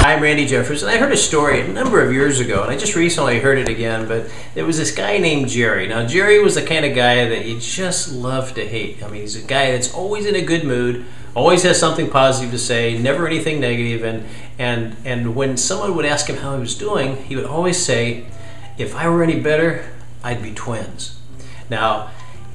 I'm Randy Jeffers, and I heard a story a number of years ago, and I just recently heard it again, but there was this guy named Jerry. Now, Jerry was the kind of guy that you just love to hate. I mean, he's a guy that's always in a good mood, always has something positive to say, never anything negative, and when someone would ask him how he was doing, he would always say, if I were any better, I'd be twins. Now,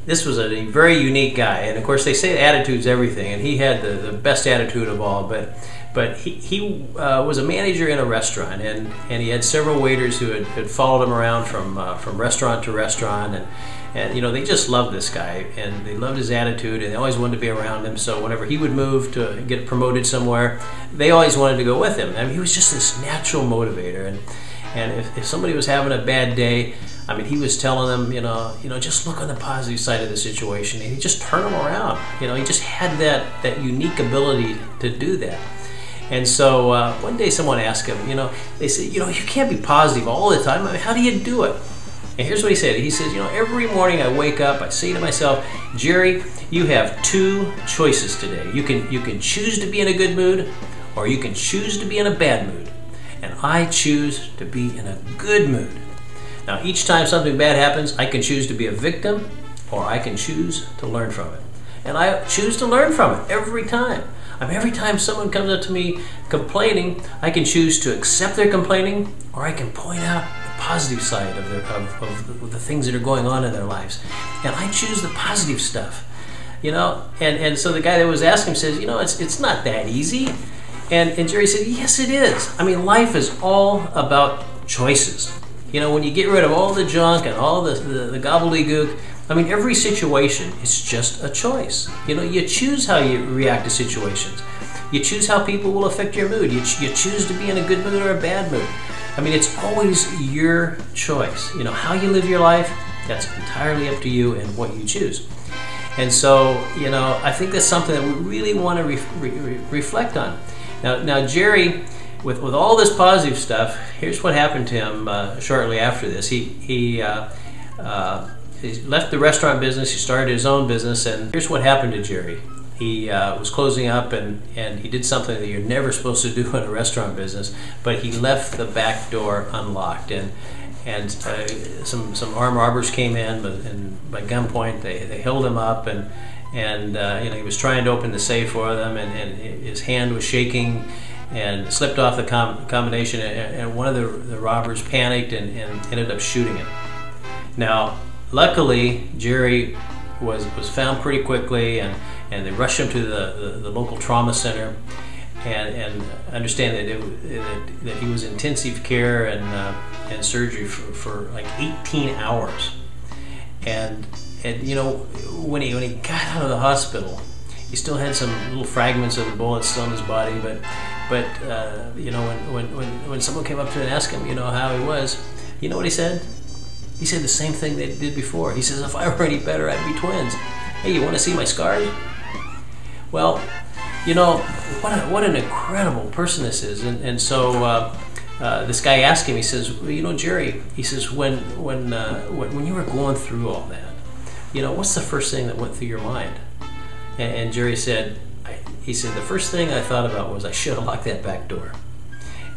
this was a very unique guy, and of course they say attitude's everything, and he had the best attitude of all, but he was a manager in a restaurant, and he had several waiters who had followed him around from restaurant to restaurant, and you know, they just loved this guy, and they loved his attitude, and they always wanted to be around him. So whenever he would move to get promoted somewhere, they always wanted to go with him. I mean, he was just this natural motivator, and if somebody was having a bad day, I mean, he was telling them, you know, just look on the positive side of the situation, and he just turned them around. You know, he just had that unique ability to do that. And so one day someone asked him, you know, they said, you know, you can't be positive all the time. I mean, how do you do it? And here's what he said. He says, you know, every morning I wake up, I say to myself, Jerry, you have two choices today. You can choose to be in a good mood, or you can choose to be in a bad mood. And I choose to be in a good mood. Now, each time something bad happens, I can choose to be a victim, or I can choose to learn from it. And I choose to learn from it every time. I mean, every time someone comes up to me complaining, I can choose to accept their complaining, or I can point out the positive side of the things that are going on in their lives. And I choose the positive stuff. You know, and so the guy that was asking says, you know, it's not that easy. And Jerry said, yes, it is. I mean, life is all about choices. You know, when you get rid of all the junk and all the gobbledygook, I mean, every situation is just a choice. You know, you choose how you react to situations. You choose how people will affect your mood. You choose to be in a good mood or a bad mood. I mean, it's always your choice. You know, how you live your life, that's entirely up to you and what you choose. And so, you know, I think that's something that we really want to reflect on. Now, Jerry, with all this positive stuff, here's what happened to him shortly after this. He left the restaurant business, he started his own business, and here's what happened to Jerry. He was closing up, and he did something that you're never supposed to do in a restaurant business, but he left the back door unlocked, and some armed robbers came in, and by gunpoint they held him up, and you know, he was trying to open the safe for them, and his hand was shaking and slipped off the combination, and one of the robbers panicked and ended up shooting him. Now, luckily, Jerry was found pretty quickly, and they rushed him to the local trauma center, and understand that he was in intensive care and surgery for like 18 hours. And you know, when he got out of the hospital, he still had some little fragments of the bullets still in his body, but you know, when someone came up to him and asked him, you know, how he was, you know what he said? He said the same thing they did before. He says, if I were any better, I'd be twins. Hey, you want to see my scars? Well, you know, what an incredible person this is. And so this guy asked him, he says, well, you know, Jerry, he says, when you were going through all that, you know, what's the first thing that went through your mind? And Jerry said, he said, the first thing I thought about was I should have locked that back door.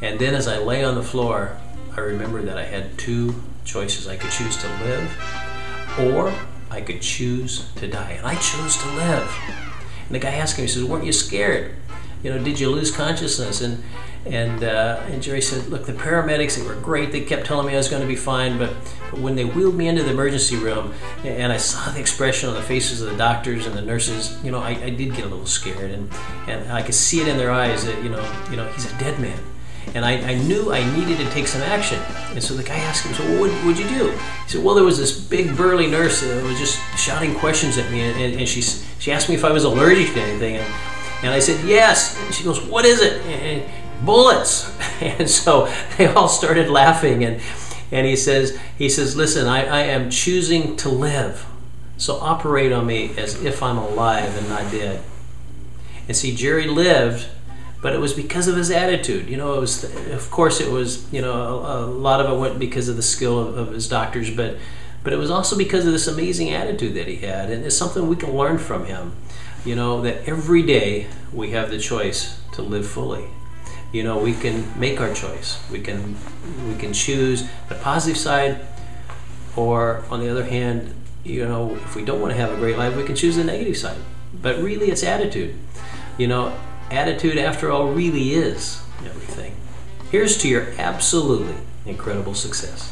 And then as I lay on the floor, I remembered that I had two choices. I could choose to live, or I could choose to die. And I chose to live. And the guy asked him, he says, weren't you scared? You know, did you lose consciousness? And Jerry said, look, the paramedics, they were great. They kept telling me I was going to be fine, but when they wheeled me into the emergency room and I saw the expression on the faces of the doctors and the nurses, you know, I did get a little scared, and I could see it in their eyes that, you know, he's a dead man. And I knew I needed to take some action. And so the guy asked him, so what would you do? He said, well, there was this big burly nurse that was just shouting questions at me, and she asked me if I was allergic to anything, and I said, yes. And she goes, what is it? And bullets. And so they all started laughing, and he says, listen, I am choosing to live. So operate on me as if I'm alive and not dead. And see, Jerry lived, but it was because of his attitude. You know, it was, of course it was, you know, a lot of it went because of the skill of his doctors, but it was also because of this amazing attitude that he had, and it's something we can learn from him. You know, that every day we have the choice to live fully. You know, we can make our choice. We can choose the positive side, or on the other hand, you know, if we don't want to have a great life, we can choose the negative side. But really, it's attitude. You know, attitude, after all, really is everything. Here's to your absolutely incredible success.